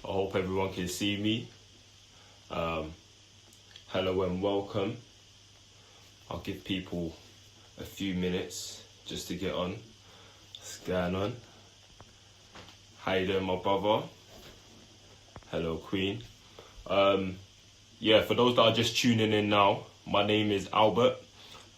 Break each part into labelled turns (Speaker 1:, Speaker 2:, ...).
Speaker 1: I hope everyone can see me. Hello and welcome. I'll give people a few minutes just to get on. What's going on? How you doing, my brother? Hello, Queen. For those that are just tuning in now, my name is Albert.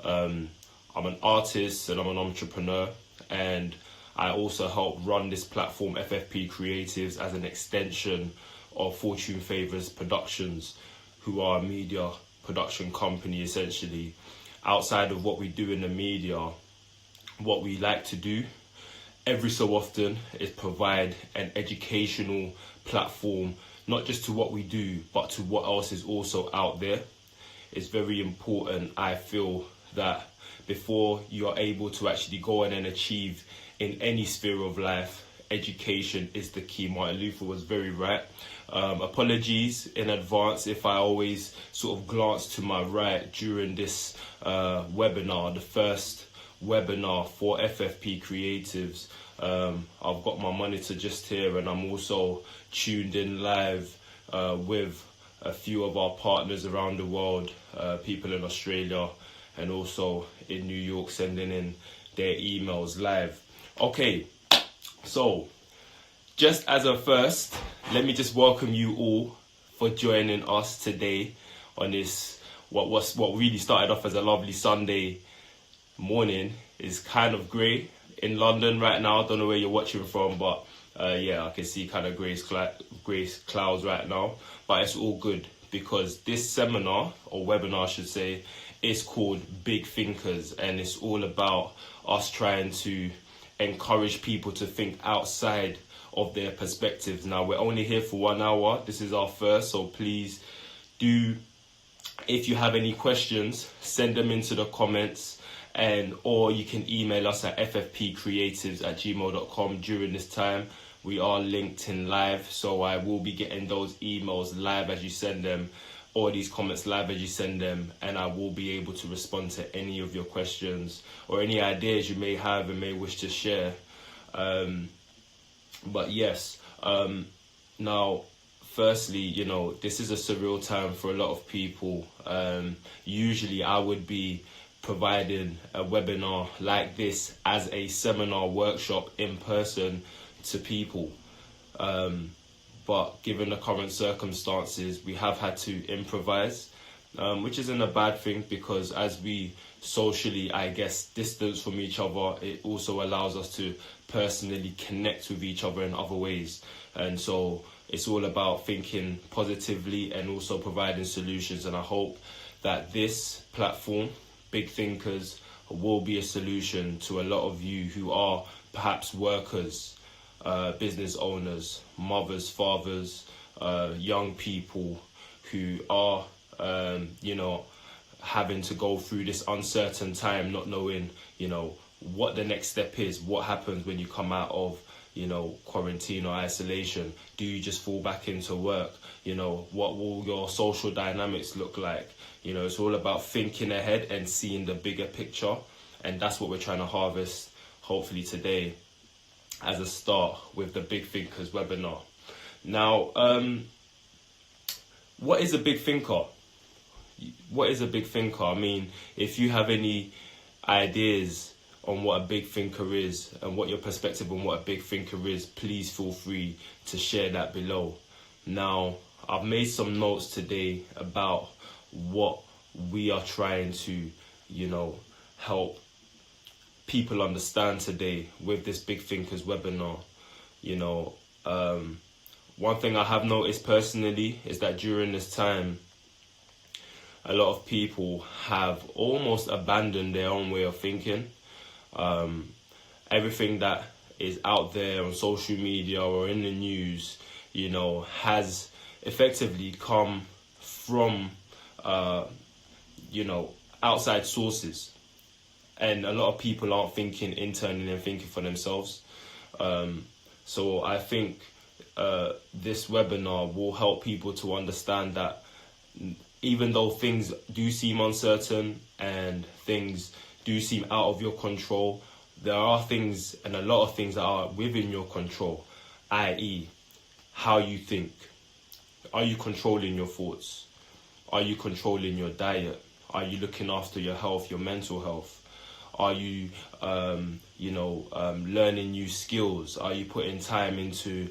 Speaker 1: I'm an artist and I'm an entrepreneur, and I also help run this platform, FFP Creatives, as an extension of Fortune Favours Productions, who are a media production company essentially. Outside of what we do in the media, what we like to do every so often is provide an educational platform, not just to what we do, but to what else is also out there. It's very important, I feel, that before you are able to actually go on and achieve in any sphere of life, education is the key. Martin Luther was very right. Apologies in advance if I always sort of glance to my right during this webinar, the first webinar for FFP Creatives. I've got my monitor just here, and I'm also tuned in live with a few of our partners around the world, people in Australia and also in New York, sending in their emails live. Okay, so just as a first, let me just welcome you all for joining us today on this what really started off as a lovely Sunday morning. Is kind of grey in London right now. I don't know where you're watching from, but I can see kind of grey clouds right now. But it's all good because this seminar, or webinar I should say, is called Big Thinkers, and it's all about us trying to encourage people to think outside of their perspectives. Now, we're only here for 1 hour. This is our first, so please do, if you have any questions, send them into the comments, or you can email us at ffpcreatives@gmail.com during this time. We are linked in live, so I will be getting those emails live as you send them, or these comments live as you send them, and I will be able to respond to any of your questions or any ideas you may have and may wish to share. But yes, now, firstly, this is a surreal time for a lot of people. Usually I would be providing a webinar like this as a seminar workshop in person to people. But given the current circumstances, we have had to improvise, which isn't a bad thing, because as we socially, I guess, distance from each other, it also allows us to personally connect with each other in other ways. And so it's all about thinking positively and also providing solutions. And I hope that this platform, Big Thinkers, will be a solution to a lot of you who are perhaps workers, business owners, mothers, fathers, young people who are, having to go through this uncertain time, not knowing, what the next step is, what happens when you come out of, quarantine or isolation. Do you just fall back into work? What will your social dynamics look like? It's all about thinking ahead and seeing the bigger picture. And that's what we're trying to harvest, hopefully today, as a start with the Big Thinkers webinar. Now, what is a big thinker? What is a big thinker? I mean, if you have any ideas on what a big thinker is and what your perspective on what a big thinker is, please feel free to share that below. Now, I've made some notes today about what we are trying to, help people understand today with this Big Thinkers webinar. One thing I have noticed personally is that during this time, a lot of people have almost abandoned their own way of thinking. Everything that is out there on social media or in the news, has effectively come from, outside sources. And a lot of people aren't thinking internally and thinking for themselves. So I think this webinar will help people to understand that even though things do seem uncertain and things do seem out of your control, there are things and a lot of things that are within your control, i.e. how you think. Are you controlling your thoughts? Are you controlling your diet? Are you looking after your health, your mental health? Are you, learning new skills? Are you putting time into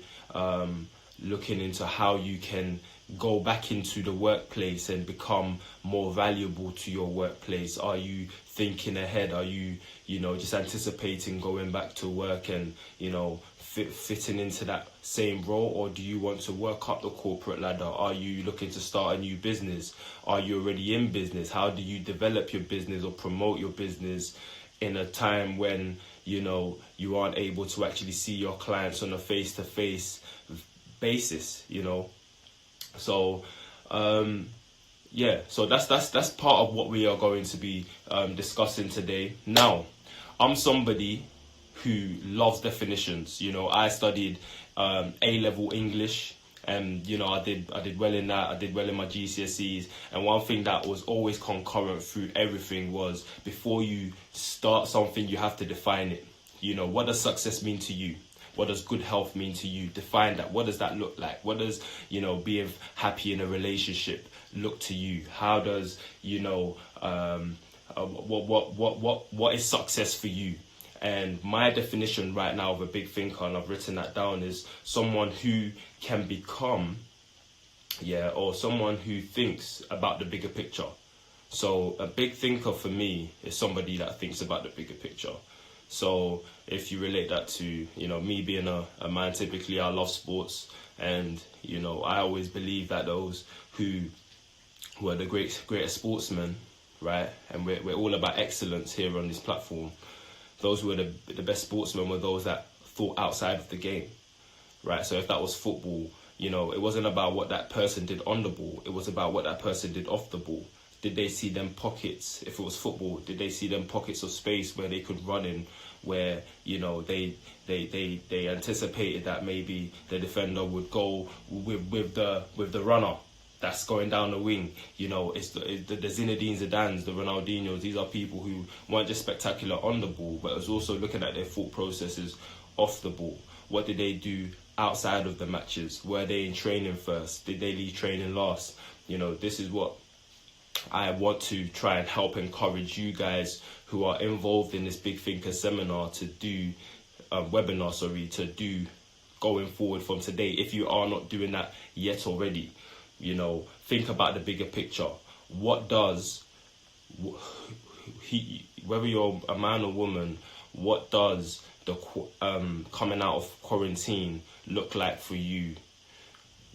Speaker 1: looking into how you can go back into the workplace and become more valuable to your workplace? Are you thinking ahead? Are you, just anticipating going back to work and, fitting into that same role? Or do you want to work up the corporate ladder? Are you looking to start a new business? Are you already in business? How do you develop your business or promote your business in a time when, you aren't able to actually see your clients on a face-to-face basis, So, so that's part of what we are going to be discussing today. Now, I'm somebody who loves definitions. I studied A-level English, and I did well in that. I did well in my GCSEs, and one thing that was always concurrent through everything was, before you start something, you have to define it. What does success mean to you? What does good health mean to you? Define that. What does that look like? What does, being happy in a relationship look to you? How does, what is success for you? And my definition right now of a big thinker, and I've written that down, is someone who can become, or someone who thinks about the bigger picture. So a big thinker for me is somebody that thinks about the bigger picture. So if you relate that to, me being a man, typically I love sports, and, I always believe that those who were the greatest sportsmen, right? And we're all about excellence here on this platform. Those who were the best sportsmen were those that thought outside of the game, right? So if that was football, it wasn't about what that person did on the ball. It was about what that person did off the ball. Did they see them pockets? If it was football, did they see them pockets of space where they could run in, where, they anticipated that maybe the defender would go with the runner that's going down the wing? It's the Zinedine Zidanes, the Ronaldinhos. These are people who weren't just spectacular on the ball, but it was also looking at their thought processes off the ball. What did they do outside of the matches? Were they in training first? Did they leave training last? This is what I want to try and help encourage you guys who are involved in this Big Thinker seminar to do, to do going forward from today. If you are not doing that yet already, think about the bigger picture. What does, whether you're a man or woman, what does the coming out of quarantine look like for you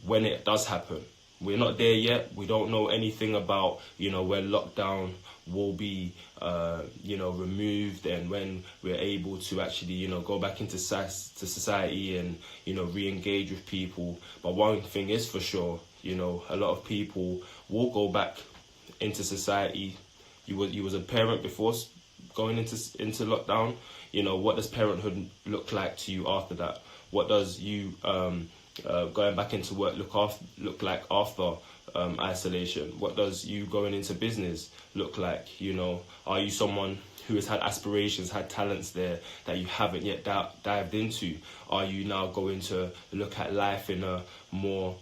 Speaker 1: when it does happen? We're not there yet. We don't know anything about, where lockdown will be, removed, and when we're able to actually, go back into society and, re-engage with people. But one thing is for sure, a lot of people will go back into society. You was a parent before going into lockdown. What does parenthood look like to you after that? What does you going back into work look like after isolation? What does you going into business look like? Are you someone who has had aspirations, had talents there that you haven't yet dived into? Are you now going to look at life in a more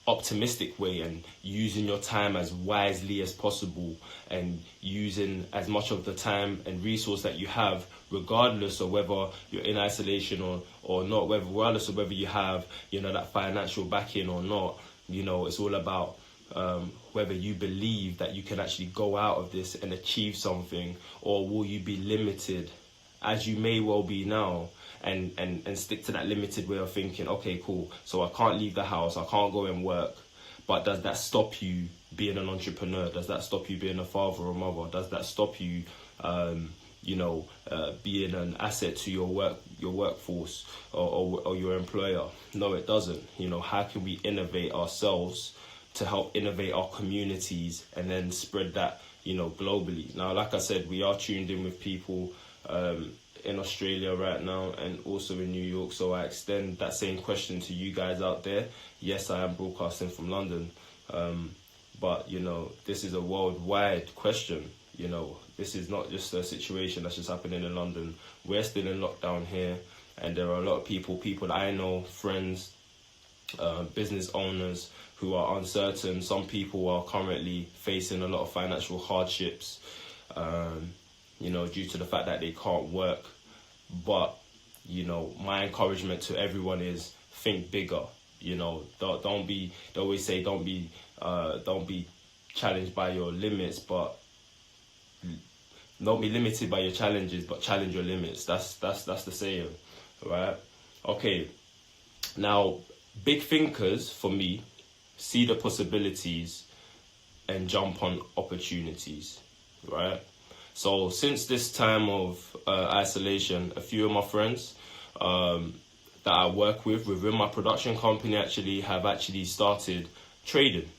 Speaker 1: optimistic way and using your time as wisely as possible, and using as much of the time and resource that you have, regardless of whether you're in isolation or not, regardless of whether you have, that financial backing or not? It's all about whether you believe that you can actually go out of this and achieve something, or will you be limited, as you may well be now, and stick to that limited way of thinking. Okay, cool, so I can't leave the house, I can't go and work, but does that stop you being an entrepreneur? Does that stop you being a father or mother? Does that stop you being an asset to your workforce or your employer? No, it doesn't. How can we innovate ourselves to help innovate our communities and then spread that, globally? Now, like I said, we are tuned in with people in Australia right now and also in New York, so I extend that same question to you guys out there. Yes, I am broadcasting from London, but this is a worldwide question. This is not just a situation that's just happening in London. We're still in lockdown here. and there are a lot of people that I know, friends, business owners who are uncertain. Some people are currently facing a lot of financial hardships, due to the fact that they can't work. But, my encouragement to everyone is think bigger. Don't be, they always say don't be challenged by your limits, but don't be limited by your challenges, but challenge your limits. That's the saying, right? Okay. Now, big thinkers, for me, see the possibilities and jump on opportunities, right? So since this time of isolation, a few of my friends that I work with within my production company have started trading,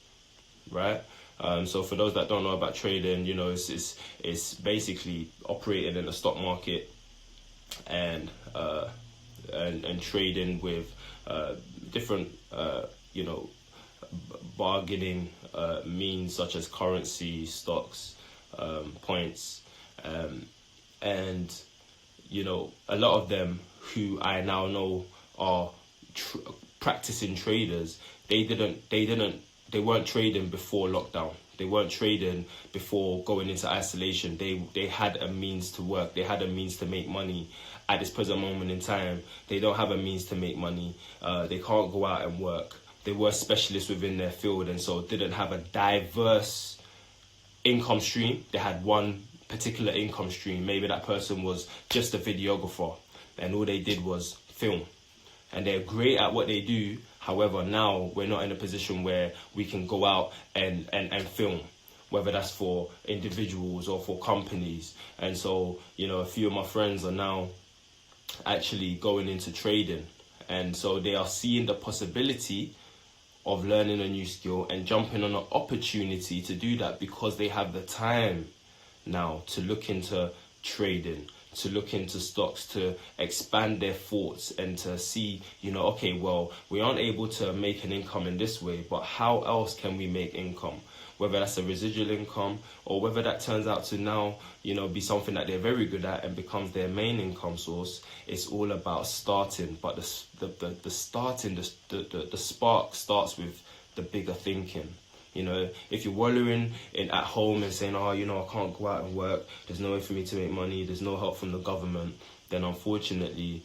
Speaker 1: right? So for those that don't know about trading, it's basically operating in the stock market and trading with different bargaining means such as currency, stocks, points, and a lot of them who I now know are practicing traders. They weren't trading before lockdown. They weren't trading before going into isolation. They had a means to work. They had a means to make money. At this present moment in time, they don't have a means to make money. They can't go out and work. They were specialists within their field, and so didn't have a diverse income stream. They had one particular income stream. Maybe that person was just a videographer, and all they did was film. And they're great at what they do. However, now we're not in a position where we can go out and film, whether that's for individuals or for companies. And so, a few of my friends are now actually going into trading. And so they are seeing the possibility of learning a new skill and jumping on an opportunity to do that because they have the time now to look into trading, to look into stocks, to expand their thoughts and to see, okay, well, we aren't able to make an income in this way, but how else can we make income? Whether that's a residual income or whether that turns out to now, be something that they're very good at and becomes their main income source. It's all about starting, but the spark starts with the bigger thinking. If you're wallowing at home and saying, I can't go out and work, there's no way for me to make money, there's no help from the government, then unfortunately,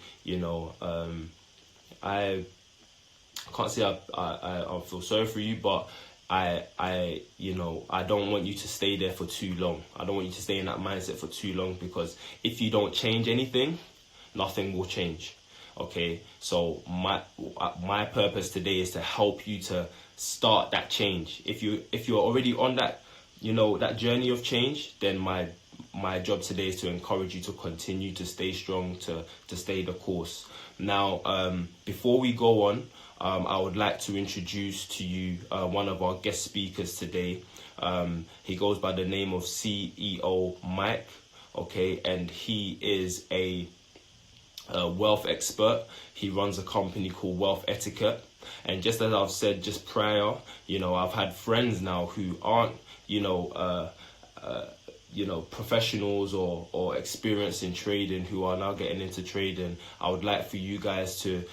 Speaker 1: I can't say I feel sorry for you, but I don't want you to stay there for too long. I don't want you to stay in that mindset for too long, because if you don't change anything, nothing will change. Okay, so my purpose today is to help you to start that change. If you're already on that, that journey of change, then my job today is to encourage you to continue to stay strong, to stay the course. Now, before we go on, I would like to introduce to you one of our guest speakers today. He goes by the name of CEO Mike, okay, and he is a wealth expert. He runs a company called Wealth Etiquette. And just as I've said just prior, I've had friends now who aren't, professionals or experienced in trading, who are now getting into trading. I would like for you guys to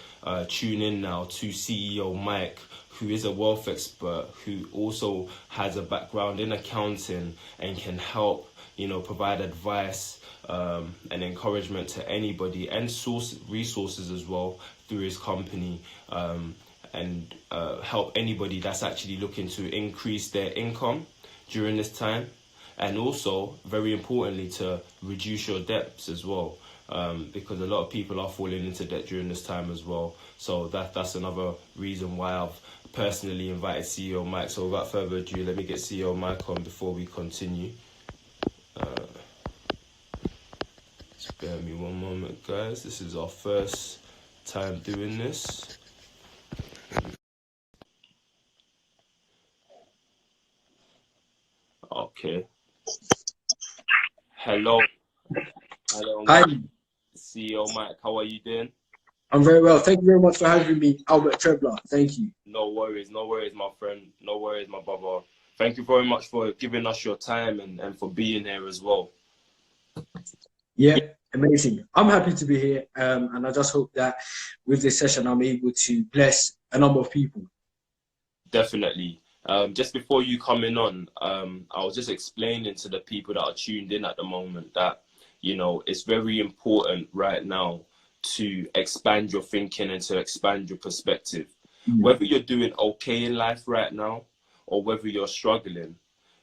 Speaker 1: tune in now to CEO Mike, who is a wealth expert, who also has a background in accounting and can help, provide advice and encouragement to anybody, and resources as well through his company, and help anybody that's actually looking to increase their income during this time, and also, very importantly, to reduce your debts as well, because a lot of people are falling into debt during this time as well. So that's another reason why I've personally invited CEO Mike. So without further ado, let me get CEO Mike on before we continue. Just bear me one moment, guys. This is our first time doing this. Okay. Hello.
Speaker 2: Hi,
Speaker 1: CEO Mike, how are you doing?
Speaker 2: I'm very well. Thank you very much for having me, Albert Trebla. Thank you.
Speaker 1: No worries, my friend. No worries, my brother. Thank you very much for giving us your time and for being here as well.
Speaker 2: Yeah, Amazing. I'm happy to be here, and I just hope that with this session, I'm able to bless a number of people.
Speaker 1: Definitely. Just before you coming on, I was just explaining to the people that are tuned in at the moment that, you know, it's very important right now to expand your thinking and to expand your perspective. Whether you're doing okay in life right now or whether you're struggling,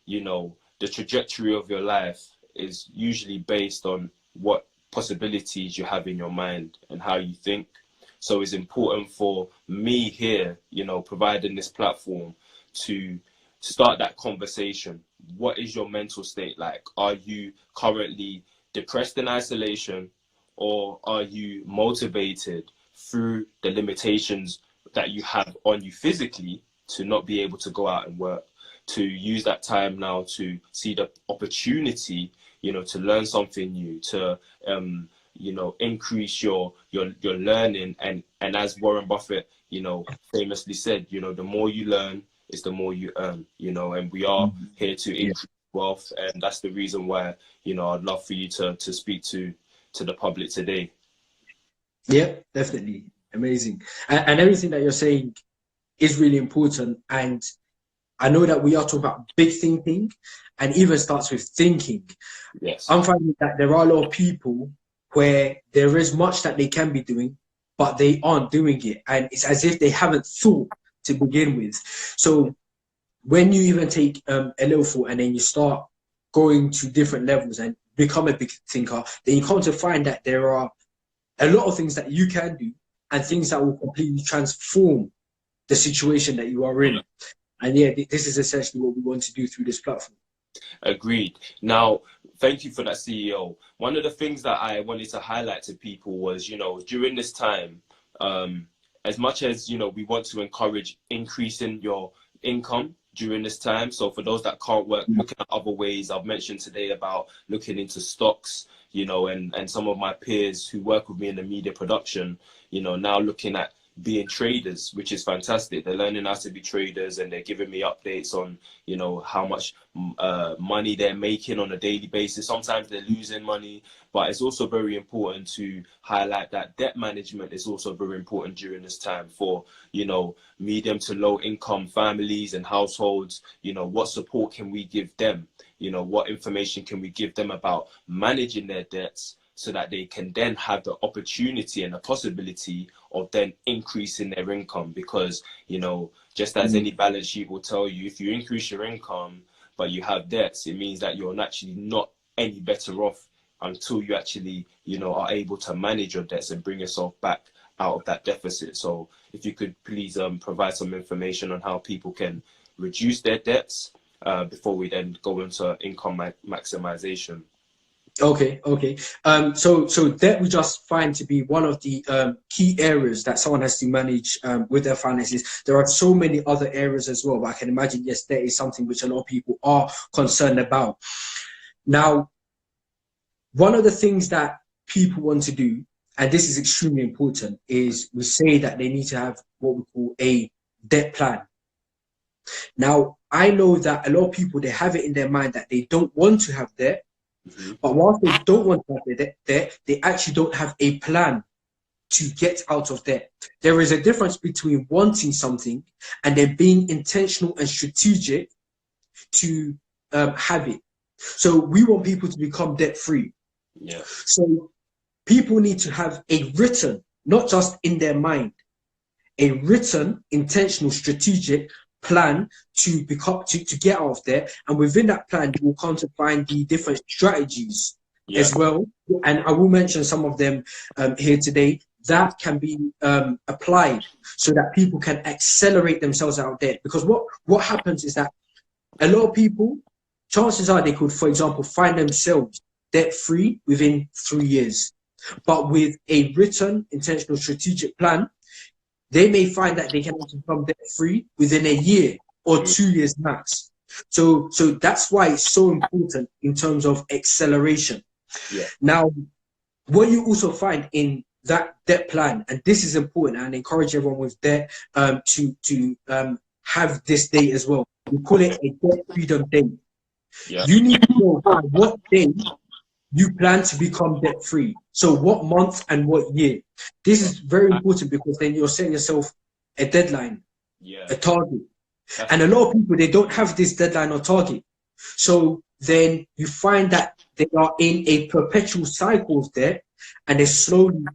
Speaker 1: you know, the trajectory of your life is usually based on what possibilities you have in your mind and how you think. So it's important for me here, you know, providing this platform to start that conversation. What is your mental state like? Are you currently depressed in isolation, or are you motivated through the limitations that you have on you physically to not be able to go out and work, to use that time now to see the opportunity, you know, to learn something new, to you know, increase your learning, and as Warren Buffett, you know, famously said, you know, the more you learn is the more you earn, you know, and we are here to increase wealth, and that's the reason why, you know, I'd love for you to speak to the public today.
Speaker 2: Yeah, definitely. Amazing. And everything that you're saying is really important. And I know that we are talking about big thinking, and even starts with thinking.
Speaker 1: Yes.
Speaker 2: I'm finding that there are a lot of people where there is much that they can be doing, but they aren't doing it. And it's as if they haven't thought to begin with. So when you even take a little thought and then you start going to different levels and become a big thinker, then you come to find that there are a lot of things that you can do and things that will completely transform the situation that you are in. And yeah, this is essentially what we want to do through this platform.
Speaker 1: Agreed. Now, thank you for that, CEO. One of the things that I wanted to highlight to people was, you know, during this time, as much as, you know, we want to encourage increasing your income during this time. So for those that can't work, looking at other ways. I've mentioned today about looking into stocks, you know, and some of my peers who work with me in the media production, you know, now looking at being traders, which is fantastic. They're learning how to be traders, and they're giving me updates on, you know, how much money they're making on a daily basis. Sometimes they're losing money, but it's also very important to highlight that debt management is also very important during this time for, you know, medium to low income families and households. You know, what support can we give them? You know, what information can we give them about managing their debts, so that they can then have the opportunity and the possibility of then increasing their income? Because, you know, just as any balance sheet will tell you, if you increase your income but you have debts, it means that you're actually not any better off until you actually, you know, are able to manage your debts and bring yourself back out of that deficit. So if you could please provide some information on how people can reduce their debts before we then go into income maximization.
Speaker 2: Okay. So debt we just find to be one of the key areas that someone has to manage with their finances. There are so many other areas as well, but I can imagine, yes, debt is something which a lot of people are concerned about. Now, one of the things that people want to do, and this is extremely important, is we say that they need to have what we call a debt plan. Now, I know that a lot of people, they have it in their mind that they don't want to have debt. But whilst they don't want to have their debt, they actually don't have a plan to get out of debt. There is a difference between wanting something and then being intentional and strategic to have it. So we want people to become debt free.
Speaker 1: Yeah.
Speaker 2: So people need to have a written, not just in their mind, a written, intentional, strategic plan to become to get out of there, and within that plan you will come to find the different strategies as well, and I will mention some of them here today that can be applied so that people can accelerate themselves out of debt. Because what happens is that a lot of people, chances are they could, for example, find themselves debt free within 3 years, but with a written, intentional, strategic plan, they may find that they can actually become debt free within a year or 2 years max. So that's why it's so important in terms of acceleration.
Speaker 1: Yeah.
Speaker 2: Now, what you also find in that debt plan, and this is important, and encourage everyone with debt to have this date as well. We call it a debt freedom date.
Speaker 1: Yeah.
Speaker 2: You need to know by what day you plan to become debt free. So what month and what year? This is very important because then you're setting yourself a deadline,
Speaker 1: Yeah,
Speaker 2: a target.
Speaker 1: that's
Speaker 2: And a lot of people, they don't have this deadline or target. So then you find that they are in a perpetual cycle of debt and they're slowly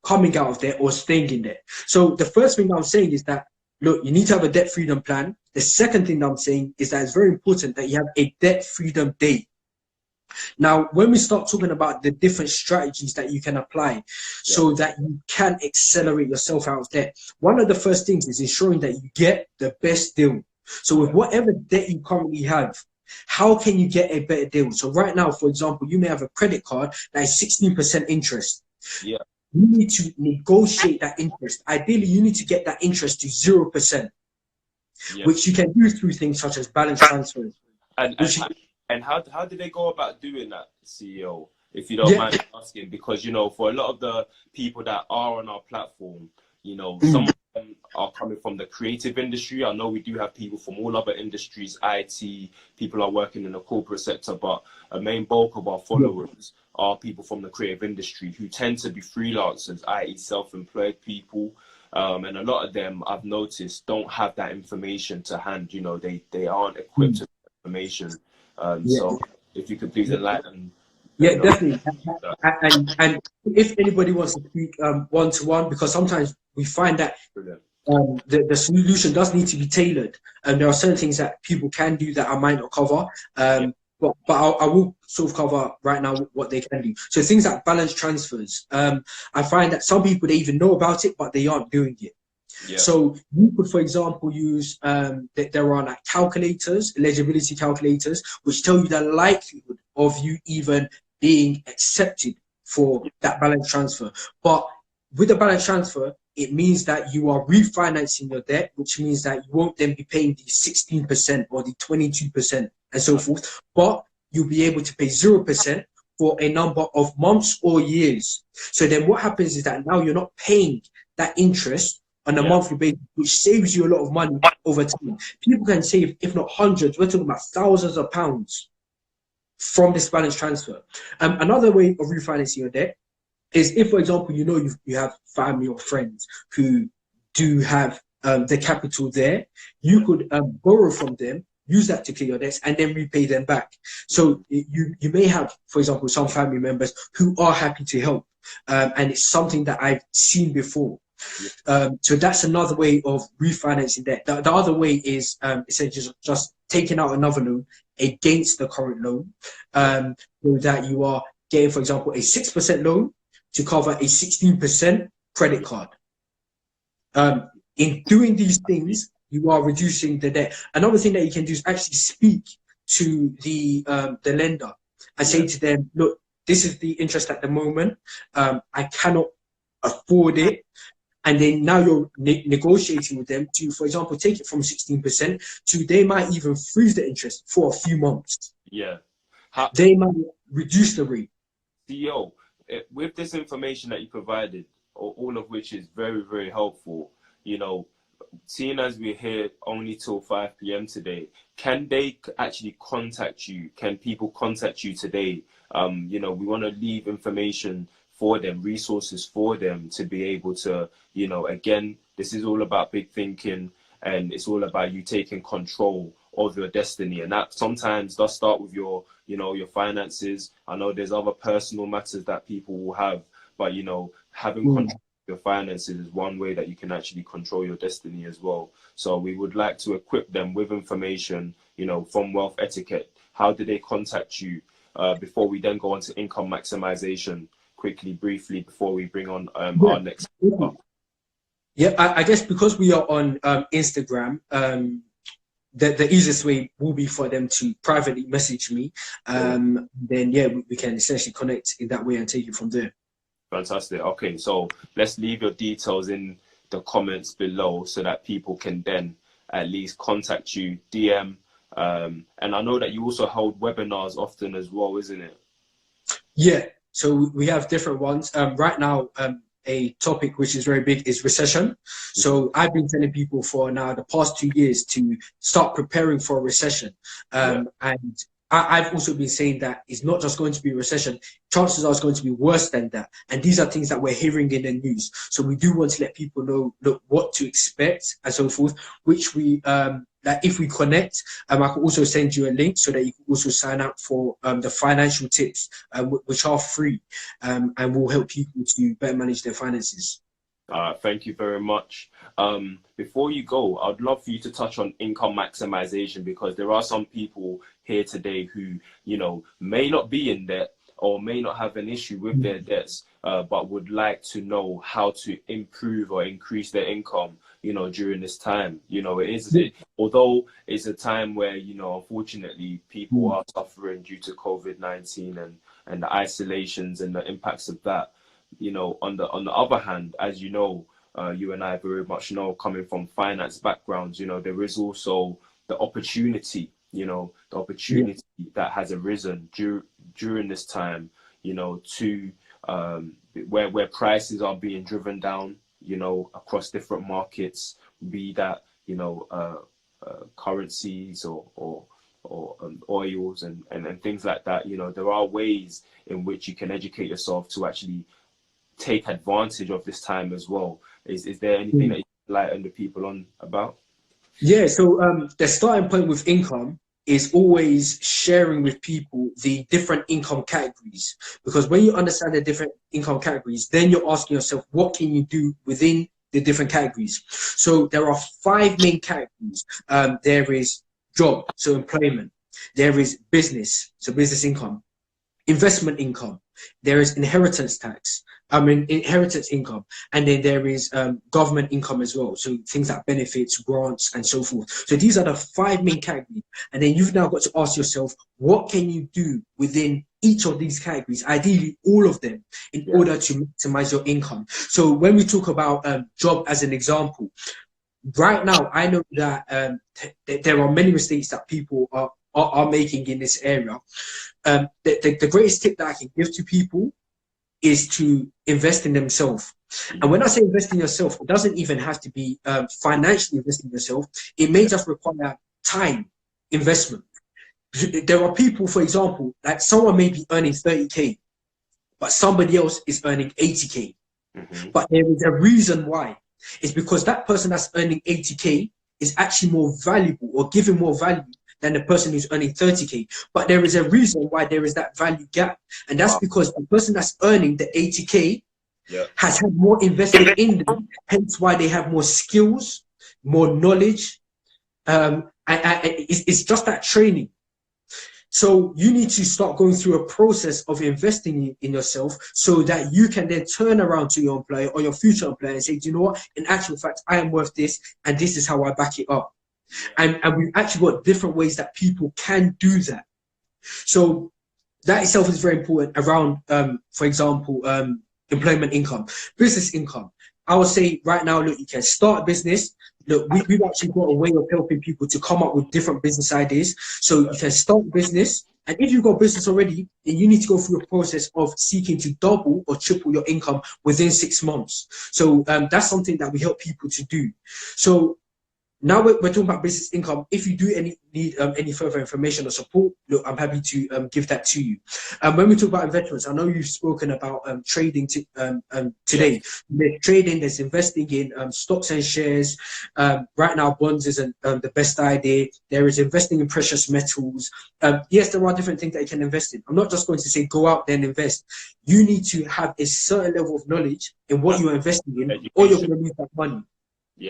Speaker 2: coming out of debt or staying in debt. So the first thing I'm saying is that, look, you need to have a debt freedom plan. The second thing that I'm saying is that it's very important that you have a debt freedom day. Now, when we start talking about the different strategies that you can apply so that you can accelerate yourself out of debt, one of the first things is ensuring that you get the best deal. So with whatever debt you currently have, how can you get a better deal? So right now, for example, you may have a credit card that is 16% interest.
Speaker 1: yeah,
Speaker 2: You need to negotiate that interest. Ideally, you need to get that interest to 0%,
Speaker 1: yeah.
Speaker 2: which you can do through things such as balance transfers.
Speaker 1: And
Speaker 2: Which,
Speaker 1: and how did they go about doing that, CEO? If you don't mind asking, because for a lot of the people that are on our platform, some of them are coming from the creative industry. I know we do have people from all other industries, IT, people are working in the corporate sector, but a main bulk of our followers are people from the creative industry who tend to be freelancers, i.e. self-employed people. And a lot of them, I've noticed, don't have that information to hand. They aren't equipped with information. So if you could please enlighten.
Speaker 2: Yeah, definitely. And if anybody wants to speak one-to-one, because sometimes we find that the solution does need to be tailored, and there are certain things that people can do that I might not cover. But I will sort of cover right now what they can do. So things like balance transfers. I find that some people, they even know about it, but they aren't doing it.
Speaker 1: Yeah.
Speaker 2: So you could, for example, use that there are like calculators, eligibility calculators, which tell you the likelihood of you even being accepted for that balance transfer. But with the balance transfer, it means that you are refinancing your debt, which means that you won't then be paying the 16% or the 22% and so forth, but you'll be able to pay 0% for a number of months or years. So then what happens is that now you're not paying that interest on a monthly basis, which saves you a lot of money over time. People can save, if not hundreds, we're talking about thousands of pounds from this balance transfer. Another way of refinancing your debt is if, for example, you have family or friends who do have the capital there, you could borrow from them, use that to clear your debts, and then repay them back. So you may have, for example, some family members who are happy to help, and it's something that I've seen before. So that's another way of refinancing debt. The other way is essentially just taking out another loan against the current loan, so that you are getting, for example, a 6% loan to cover a 16% credit card. In doing these things, you are reducing the debt. Another thing that you can do is actually speak to the lender and say to them, look, this is the interest at the moment. I cannot afford it. And then now you're negotiating with them to, for example, take it from 16% to they might even freeze the interest for a few months.
Speaker 1: Yeah.
Speaker 2: They might reduce the rate.
Speaker 1: CEO, with this information that you provided, all of which is very, very helpful, seeing as we're here only till 5 p.m. today, can they actually contact you? Can people contact you today? We want to leave information for them, resources for them to be able to, again, this is all about big thinking, and it's all about you taking control of your destiny. And that sometimes does start with your finances. I know there's other personal matters that people will have, but, having control of your finances is one way that you can actually control your destiny as well. So we would like to equip them with information, from Wealth Etiquette. How do they contact you before we then go on to income maximization? Quickly, briefly, before we bring on our next speaker.
Speaker 2: Yeah, I guess because we are on Instagram, the easiest way will be for them to privately message me. Then we can essentially connect in that way and take it from there.
Speaker 1: Fantastic. Okay, so let's leave your details in the comments below so that people can then at least contact you, DM. And I know that you also hold webinars often as well, isn't it?
Speaker 2: Yeah. So we have different ones. Right now, a topic which is very big is recession. So I've been telling people for now the past 2 years to start preparing for a recession. And I've also been saying that it's not just going to be a recession. Chances are it's going to be worse than that. And these are things that we're hearing in the news. So we do want to let people know, look, what to expect and so forth, which we, that if we connect, I can also send you a link so that you can also sign up for the financial tips, which are free, and will help people to better manage their finances.
Speaker 1: Thank you very much. Before you go, I'd love for you to touch on income maximization, because there are some people here today who, you know, may not be in debt or may not have an issue with their debts, but would like to know how to improve or increase their income, you know, during this time. You know, although it's a time where, you know, unfortunately people are suffering due to COVID-19 and the isolations and the impacts of that. You know, on the other hand, as you know, you and I very much know, coming from finance backgrounds, you know, there is also the opportunity, you know, the opportunity that has arisen during this time, you know, to where prices are being driven down, you know, across different markets, be that, you know, currencies or oils and things like that. You know, there are ways in which you can educate yourself to actually take advantage of this time as well. Is there anything that you can enlighten the people on about?
Speaker 2: Yeah, so the starting point with income is always sharing with people the different income categories, because when you understand the different income categories, then you're asking yourself, what can you do within the different categories? So there are 5 main categories. There is job, so employment. There is business, so business income. Investment income. There is inheritance tax. Inheritance income, and then there is government income as well. So things like benefits, grants, and so forth. So these are the 5 main categories. And then you've now got to ask yourself, what can you do within each of these categories? Ideally, all of them, in order to maximize your income. So when we talk about job as an example, right now, I know that there are many mistakes that people are making in this area. The greatest tip that I can give to people is to invest in themselves. And when I say invest in yourself, it doesn't even have to be financially investing in yourself. It may just require time investment. There are people, for example, like someone may be earning 30K, but somebody else is earning 80K. But there is a reason why. It's because that person that's earning 80K is actually more valuable or giving more value than the person who's earning 30K. But there is a reason why there is that value gap. And that's because the person that's earning the 80K has had more invested in them, hence why they have more skills, more knowledge. And it's just that training. So you need to start going through a process of investing in yourself so that you can then turn around to your employer or your future employer and say, do you know what? In actual fact, I am worth this, and this is how I back it up. And we've actually got different ways that people can do that. So that itself is very important around, for example, employment income, business income. I would say right now, look, you can start a business. Look, we've actually got a way of helping people to come up with different business ideas. So you can start a business. And if you've got business already, then you need to go through a process of seeking to double or triple your income within 6 months. So that's something that we help people to do. So now we're talking about business income. If you do need any further information or support, look, I'm happy to give that to you. When we talk about investments, I know you've spoken about trading today. There's trading, there's investing in stocks and shares. Right now, bonds isn't the best idea. There is investing in precious metals. Yes, there are different things that you can invest in. I'm not just going to say go out there and invest. You need to have a certain level of knowledge in what you're investing in, or you're going to lose that money.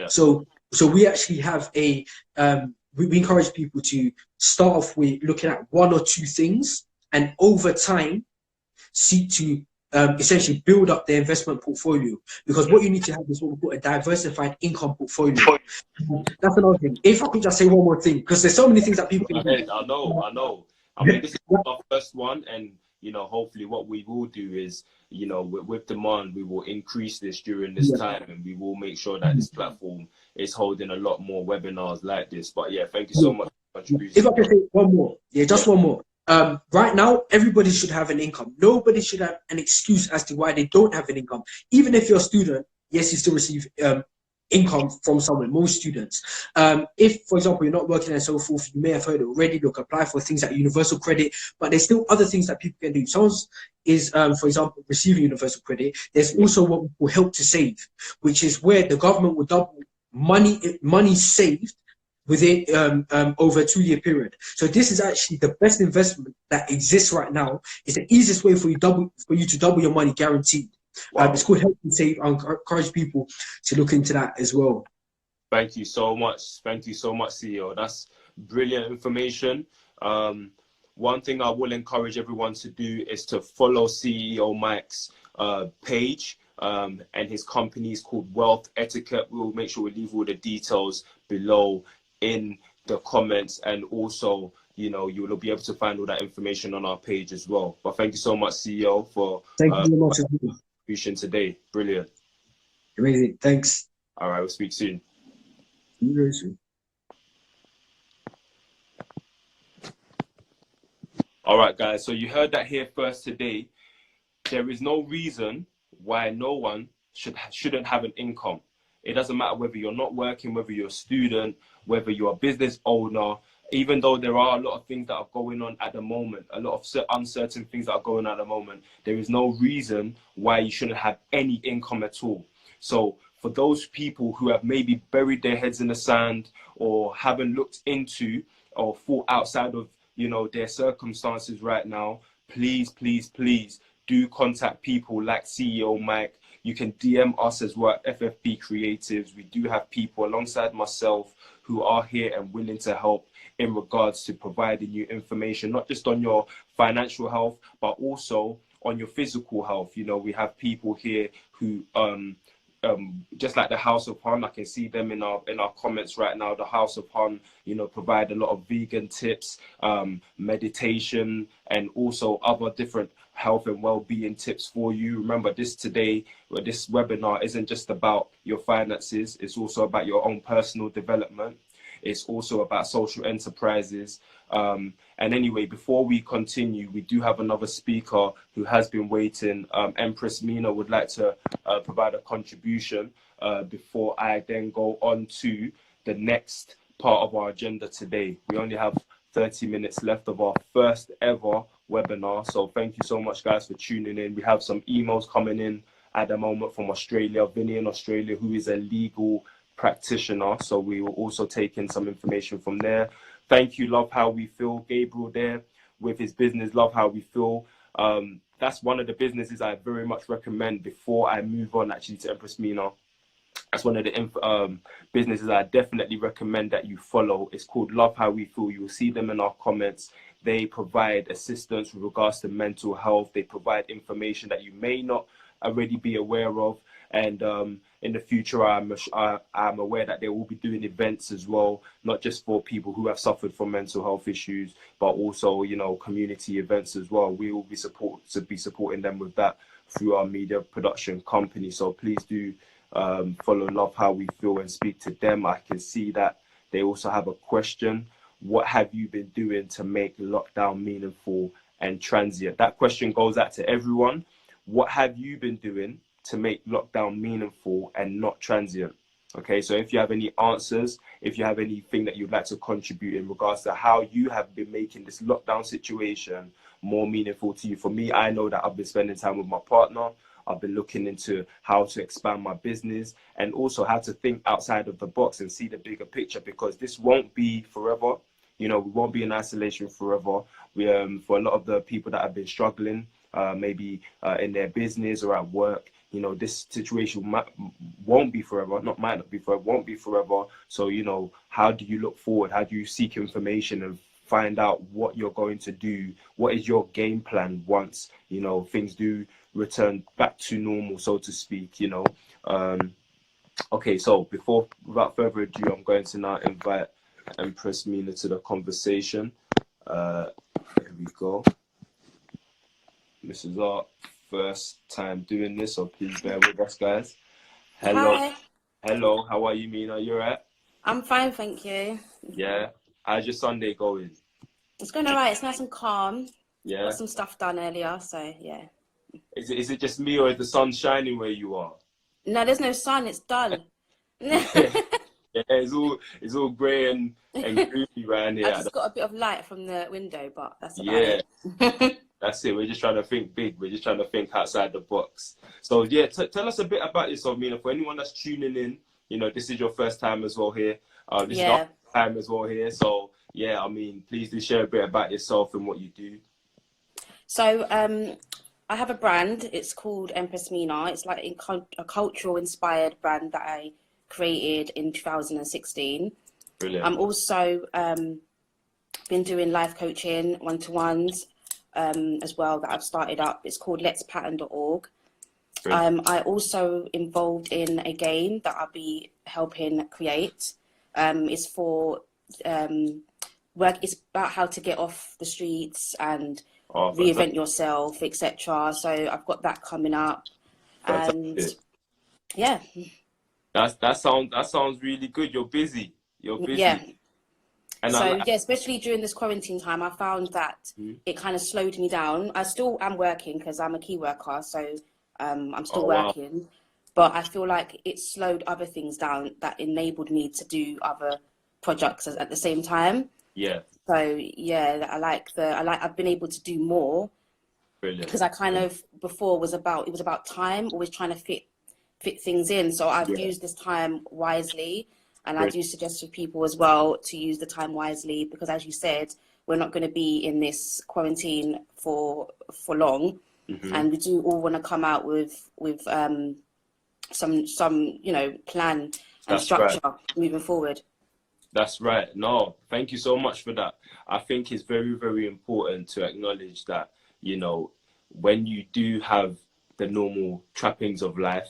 Speaker 2: So we actually have we encourage people to start off with looking at 1 or 2 things, and over time seek to essentially build up their investment portfolio. Because what you need to have is what we call a diversified income portfolio. That's another thing. If I could just say one more thing, because there's so many things that people can do.
Speaker 1: I know. I mean, this is our first one, and you know, hopefully what we will do is, you know, with demand, we will increase this during this time, and we will make sure that this platform is holding a lot more webinars like this. But yeah, thank you so much for contributing.
Speaker 2: If I can say one more, just one more. Right now, everybody should have an income. Nobody should have an excuse as to why they don't have an income. Even if you're a student, yes, you still receive income from somewhere, most students. If, for example, you're not working and so forth, you may have heard it already, look, apply for things like universal credit, but there's still other things that people can do. Someone's is, for example, receiving universal credit. There's also what we call help to save, which is where the government will double money saved within over a 2-year period. So this is actually the best investment that exists right now. It's the easiest way for you to double your money, guaranteed.
Speaker 1: Wow.
Speaker 2: It's called Help and Save. I encourage people to look into that as well.
Speaker 1: Thank you so much. Thank you so much, CEO. That's brilliant information. One thing I will encourage everyone to do is to follow CEO Mike's page, and his company is called Wealth Etiquette. We'll make sure we leave all the details below in the comments, and also, you know, you will be able to find all that information on our page as well. But thank you so much, CEO, for
Speaker 2: Thank you very much.
Speaker 1: contribution today. Brilliant.
Speaker 2: Amazing. Thanks.
Speaker 1: All right, we'll speak soon.
Speaker 2: See you very soon.
Speaker 1: All right, guys. So you heard that here first today. There is no reason why no one shouldn't have an income. It doesn't matter whether you're not working, whether you're a student, whether you're a business owner. Even though there are a lot of things that are going on at the moment, a lot of uncertain things that are going on at the moment, there is no reason why you shouldn't have any income at all. So for those people who have maybe buried their heads in the sand, or haven't looked into or thought outside of, you know, their circumstances right now, please, please, please do contact people like CEO Mike. You can DM us as well at FFP Creatives. We do have people alongside myself who are here and willing to help in regards to providing you information, not just on your financial health, but also on your physical health. You know, we have people here who, just like the House of Hun, I can see them in our comments right now. The House of Hun, you know, provide a lot of vegan tips, meditation, and also other different health and well-being tips for you. Remember, this webinar isn't just about your finances. It's also about your own personal development. It's also about social enterprises. And anyway, before we continue, we do have another speaker who has been waiting. Empress Mina would like to provide a contribution before I then go on to the next part of our agenda today. We only have 30 minutes left of our first ever webinar. So thank you so much, guys, for tuning in. We have some emails coming in at the moment from Australia. Vinny in Australia, who is a legal practitioner. So we will also take in some information from there. Thank you, Love How We Feel. Gabriel there with his business, Love How We Feel. That's one of the businesses I very much recommend before I move on actually to Empress Mina. That's one of the businesses I definitely recommend that you follow. It's called Love How We Feel. You will see them in our comments. They provide assistance with regards to mental health. They provide information that you may not already be aware of. And in the future, I'm aware that they will be doing events as well, not just for people who have suffered from mental health issues, but also, you know, community events as well. We will be supporting them with that through our media production company. So please do follow Love How We Feel and speak to them. I can see that they also have a question. What have you been doing to make lockdown meaningful and transient? That question goes out to everyone. What have you been doing to make lockdown meaningful and not transient? Okay, so if you have any answers, if you have anything that you'd like to contribute in regards to how you have been making this lockdown situation more meaningful to you. For me, I know that I've been spending time with my partner. I've been looking into how to expand my business and also how to think outside of the box and see the bigger picture, because this won't be forever. You know, we won't be in isolation forever. We, for a lot of the people that have been struggling, maybe in their business or at work, you know, this situation won't be forever, might not be forever, won't be forever. So, you know, how do you look forward? How do you seek information and find out what you're going to do? What is your game plan once, you know, things do return back to normal, so to speak, you know? Okay, so without further ado, I'm going to now invite Empress Mina to the conversation. Here we go. This is our first time doing this, so please bear with us, guys. Hello.
Speaker 3: Hi.
Speaker 1: Hello, how are you, Mina? You alright?
Speaker 3: I'm fine, thank you.
Speaker 1: Yeah. How's your Sunday going?
Speaker 3: It's going alright. It's nice and calm.
Speaker 1: Yeah.
Speaker 3: Got some stuff done earlier, so yeah.
Speaker 1: Is it just me, or is the sun shining where you are?
Speaker 3: No, there's no sun. It's dull.
Speaker 1: Yeah, it's all grey and gloomy around
Speaker 3: I
Speaker 1: here.
Speaker 3: just got a bit of light from the window, but that's about
Speaker 1: Yeah,
Speaker 3: it.
Speaker 1: that's it. We're just trying to think big. We're just trying to think outside the box. So yeah, tell us a bit about yourself, Mina. For anyone that's tuning in, this is your first time as well here. This is our
Speaker 3: Yeah.
Speaker 1: first time as well here. So yeah, please do share a bit about yourself and what you do.
Speaker 3: So I have a brand. It's called Empress Mina. It's like a cultural inspired brand that I created in 2016.
Speaker 1: Brilliant.
Speaker 3: I'm also been doing life coaching, one-to-ones as well that I've started up. It's called letspattern.org. I also involved in a game that I'll be helping create. It's for work. It's about how to get off the streets and reinvent yourself, etc. So I've got that coming up, and yeah,
Speaker 1: that sounds really good. You're busy.
Speaker 3: Yeah.
Speaker 1: And
Speaker 3: so yeah, especially during this quarantine time, I found that it kind of slowed me down. I still am working because I'm a key worker, so I'm still working, but I feel like it slowed other things down that enabled me to do other projects at the same time.
Speaker 1: Yeah.
Speaker 3: So yeah, I've been able to do more.
Speaker 1: Brilliant.
Speaker 3: Because I kind of before it was about time, always trying to fit things in. So I've used this time wisely, and I do suggest to people as well to use the time wisely, because as you said, we're not going to be in this quarantine for long, and we do all want to come out with some plan and structure moving forward.
Speaker 1: That's right. No, thank you so much for that. I think it's very, very important to acknowledge that, when you do have the normal trappings of life,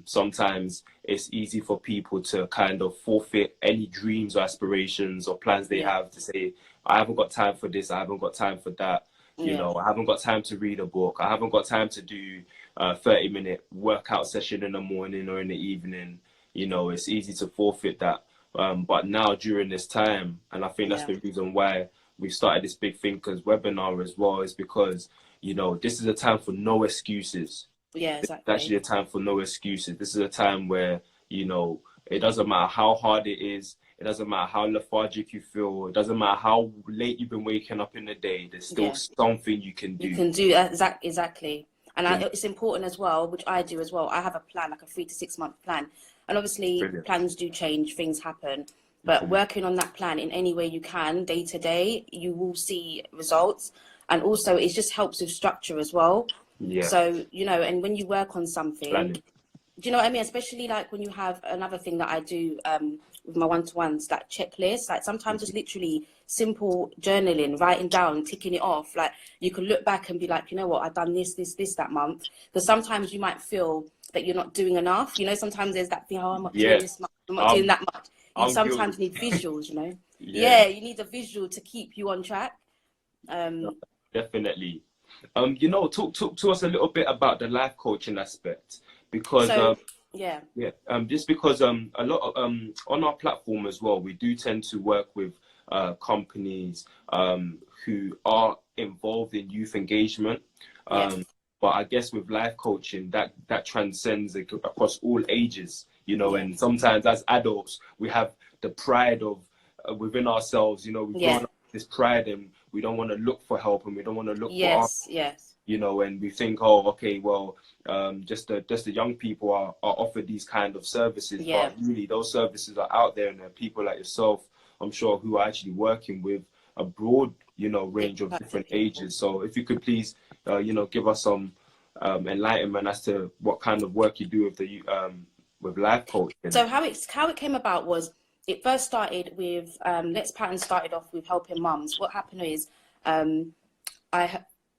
Speaker 1: sometimes it's easy for people to kind of forfeit any dreams or aspirations or plans they have, to say, I haven't got time for this, I haven't got time for that, I haven't got time to read a book, I haven't got time to do a 30-minute workout session in the morning or in the evening. It's easy to forfeit that. But now during this time, and I think that's the reason why we started this big thinkers webinar as well, is because, this is a time for no excuses.
Speaker 3: Yeah, exactly.
Speaker 1: It's actually a time for no excuses. This is a time where, it doesn't matter how hard it is. It doesn't matter how lethargic you feel. It doesn't matter how late you've been waking up in the day. There's still something you can do.
Speaker 3: You can do exactly. And it's important as well, which I do as well. I have a plan, like a 3 to 6 month plan. And obviously plans do change, things happen. But working on that plan in any way you can, day to day, you will see results. And also it just helps with structure as well. Yeah. So, and when you work on something, do you know what I mean? Especially like when you have another thing that I do with my one-to-ones, that checklist, like sometimes just literally simple journaling, writing down, ticking it off. Like you can look back and be like, you know what, I've done this that month. Because sometimes you might feel that you're not doing enough. Sometimes there's that thing, I'm not doing this much, I'm not doing that much. You sometimes need visuals, you need a visual to keep you on track.
Speaker 1: Definitely. Talk to us a little bit about the life coaching aspect, because just because a lot of on our platform as well, we do tend to work with companies who are involved in youth engagement. But I guess with life coaching, that transcends across all ages, and sometimes as adults, we have the pride of within ourselves, we've grown up with this pride, and we don't want to look for help, and we don't want to look for us, and we think, just the young people are offered these kind of services, but really those services are out there, and there are people like yourself, I'm sure, who are actually working with a broad, range of different ages. So if you could please, give us some enlightenment as to what kind of work you do with life coaching.
Speaker 3: So how it came about was, it first started with Let's Pattern started off with helping mums. What happened is I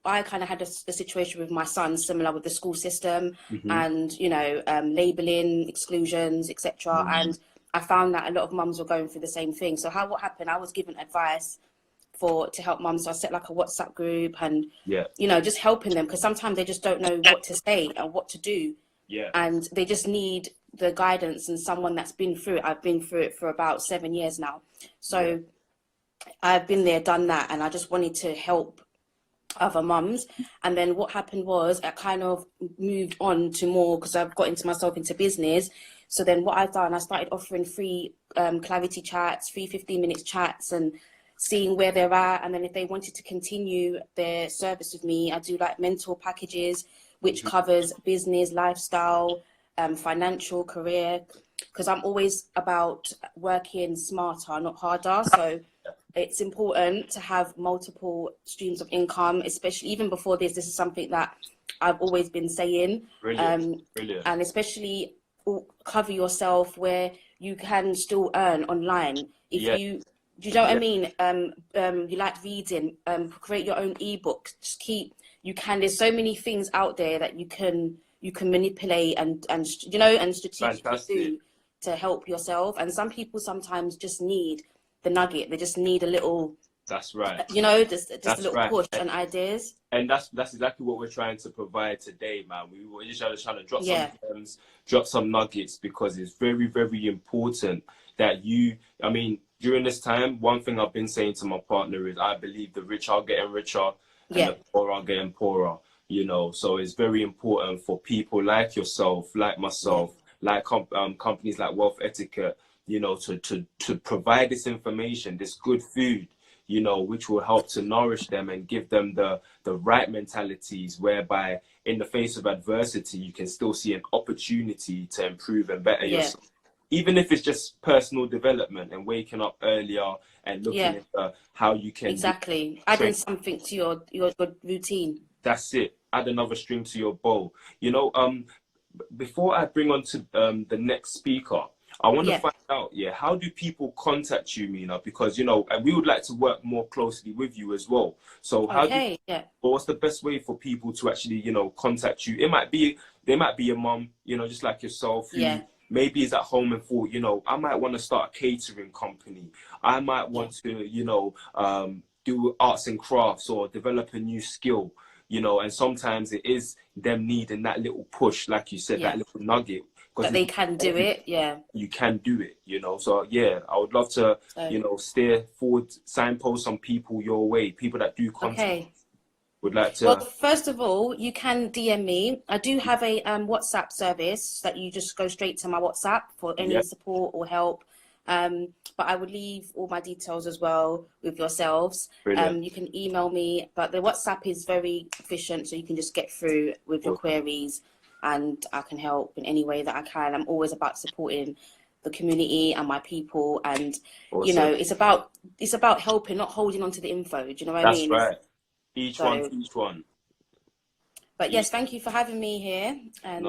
Speaker 3: kind of had a situation with my son, similar with the school system, and labelling, exclusions, etc. And I found that a lot of mums were going through the same thing. So what happened? I was given advice to help mums. So I set like a WhatsApp group, and just helping them, because sometimes they just don't know what to say and what to do, and they just need the guidance and someone that's been through it. I've been through it for about 7 years now, so I've been there, done that, and I just wanted to help other mums. And then what happened was I kind of moved on to more, because I've got myself into business, So then what I've done, I started offering free clarity chats, free 15 minutes chats, and seeing where they're at. And then if they wanted to continue their service with me, I do like mentor packages, which covers business, lifestyle, financial, career, because I'm always about working smarter, not harder. So it's important to have multiple streams of income, especially even before this. This is something that I've always been saying.
Speaker 1: Brilliant.
Speaker 3: And especially cover yourself where you can still earn online. If you, do you know what I mean? You like reading, create your own ebook. Just there's so many things out there that you can manipulate and strategically do to help yourself. And some people sometimes just need the nugget. They just need a little.
Speaker 1: That's right.
Speaker 3: Just a little push and ideas.
Speaker 1: And that's exactly what we're trying to provide today, man. We're just trying to drop some gems, drop some nuggets, because it's very, very important that during this time, one thing I've been saying to my partner is I believe the rich are getting richer and the poor are getting poorer. So it's very important for people like yourself, like myself, like companies like Wealth Etiquette, to provide this information, this good food, which will help to nourish them and give them the right mentalities, whereby in the face of adversity, you can still see an opportunity to improve and better yourself. Even if it's just personal development and waking up earlier and looking at how you can
Speaker 3: adding something to your routine.
Speaker 1: That's it. Add another string to your bow. Before I bring on to the next speaker, I want to find out, how do people contact you, Mina? Because, and we would like to work more closely with you as well. So what's the best way for people to actually, contact you? They might be a mum, just like yourself, who maybe is at home and thought, I might want to start a catering company. I might want to, do arts and crafts or develop a new skill, and sometimes it is them needing that little push, like you said, that little nugget.
Speaker 3: That they can do it,
Speaker 1: You can do it, So, I would love to, steer forward, signpost some people your way, people that do content. Would like to.
Speaker 3: Well, first of all, you can DM me. I do have a WhatsApp service that you just go straight to my WhatsApp for any support or help. But I would leave all my details as well with yourselves. You can email me, but the WhatsApp is very efficient, so you can just get through with your queries, and I can help in any way that I can. I'm always about supporting the community and my people, and it's about helping, not holding on to the info. Do you know what I mean?
Speaker 1: That's right. Each one.
Speaker 3: But yes, thank you for having me here. And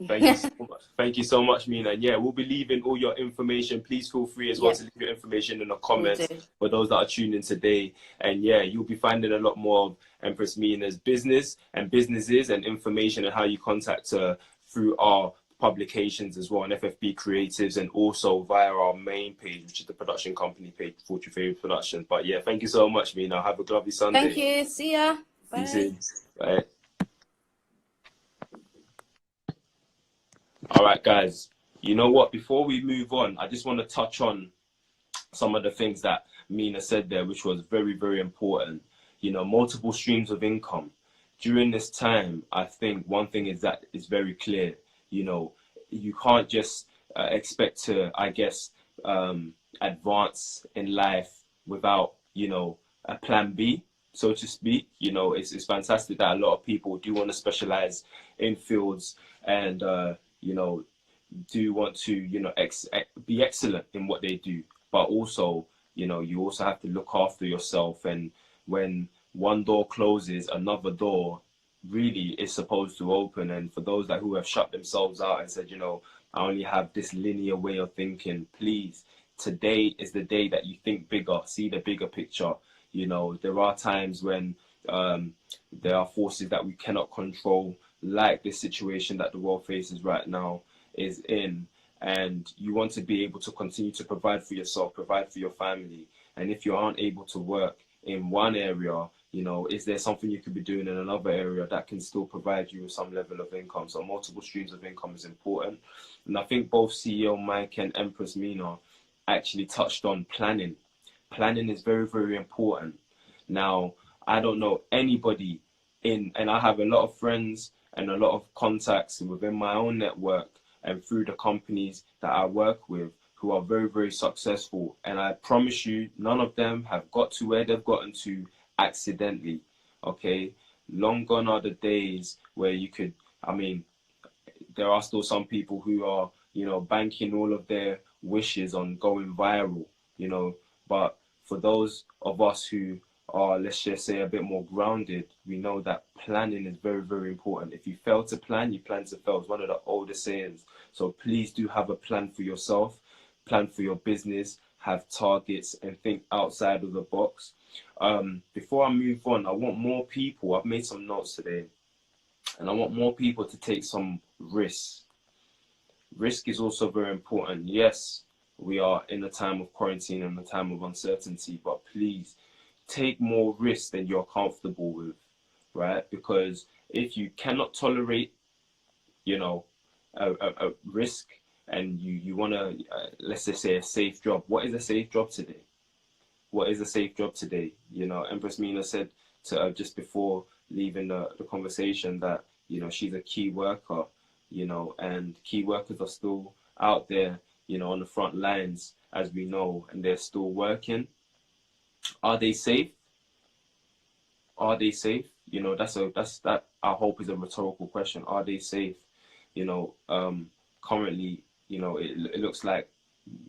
Speaker 1: Thank you so much. Thank you so much, Mina. And we'll be leaving all your information. Please feel free as well to leave your information in the comments for those that are tuning in today. And you'll be finding a lot more of Empress Mina's business and businesses and information and how you contact her through our publications as well on FFP Creatives, and also via our main page, which is the production company page, Fortune Favorite Productions. But thank you so much, Mina. Have a lovely Sunday.
Speaker 3: Thank you. See ya. Bye.
Speaker 1: See you soon. Bye. All right, guys. You know what? Before we move on, I just want to touch on some of the things that Mina said there, which was very, very important. Multiple streams of income. During this time, I think one thing is that it's very clear. You can't just expect to, advance in life without, a plan B, so to speak. It's fantastic that a lot of people do want to specialize in fields and, do want to, be excellent in what they do. But also, you also have to look after yourself. And when one door closes, another door really is supposed to open. And for those who have shut themselves out and said, I only have this linear way of thinking, please, today is the day that you think bigger, see the bigger picture. There are times when there are forces that we cannot control, like this situation that the world faces right now is in. And you want to be able to continue to provide for yourself, provide for your family. And if you aren't able to work in one area, is there something you could be doing in another area that can still provide you with some level of income? So multiple streams of income is important. And I think both CEO Mike and Empress Mina actually touched on planning. Planning is very, very important. Now, I don't know anybody and I have a lot of friends and a lot of contacts within my own network and through the companies that I work with, who are very, very successful. And I promise you, none of them have got to where they've gotten to accidentally. Okay, long gone are the days where you could, I mean, there are still some people who are, you know, banking all of their wishes on going viral, you know, but for those of us who are, let's just say, a bit more grounded, we know that planning is very, very important. If you fail to plan, you plan to fail. It's one of the oldest sayings. So please do have a plan for yourself, plan for your business, have targets, and think outside of the box. Before I move on, I want more people, I've made some notes today, and I want more people to take some risks. Risk is also very important. Yes, we are in a time of quarantine and a time of uncertainty, but please take more risks than you're comfortable with, right? Because if you cannot tolerate, you know, a risk, and you want to, let's just say, a safe job. What is a safe job today? What is a safe job today? You know, Empress Mina said to just before leaving the conversation that, you know, she's a key worker, you know, and key workers are still out there, you know, on the front lines, as we know, and they're still working. Are they safe? Are they safe? You know, that I hope is a rhetorical question. Are they safe? You know, currently, you know, it looks like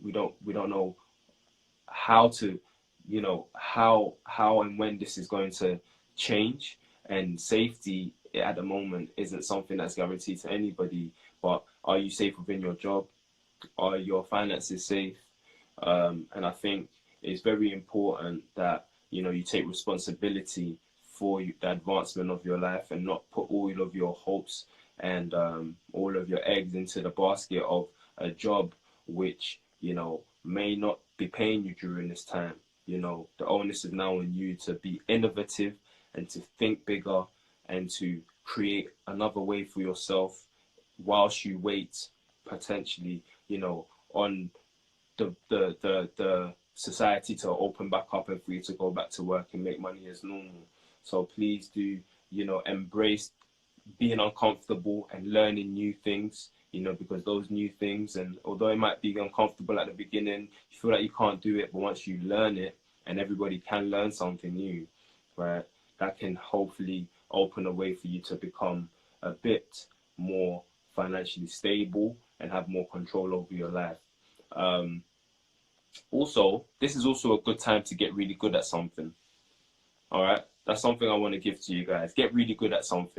Speaker 1: we don't know how to, you know, how and when this is going to change. And safety at the moment isn't something that's guaranteed to anybody. But are you safe within your job? Are your finances safe? And I think it's very important that, you know, you take responsibility for the advancement of your life, and not put all of your hopes and all of your eggs into the basket of a job which, you know, may not be paying you during this time. You know, the onus is now on you to be innovative and to think bigger and to create another way for yourself whilst you wait, potentially, you know, on the society to open back up and for you to go back to work and make money as normal. So please do, you know, embrace being uncomfortable and learning new things, you know, because those new things, and although it might be uncomfortable at the beginning, you feel like you can't do it, but once you learn it, and everybody can learn something new, right, that can hopefully open a way for you to become a bit more financially stable and have more control over your life. Also, this is also a good time to get really good at something. All right, that's something I want to give to you guys. Get really good at something.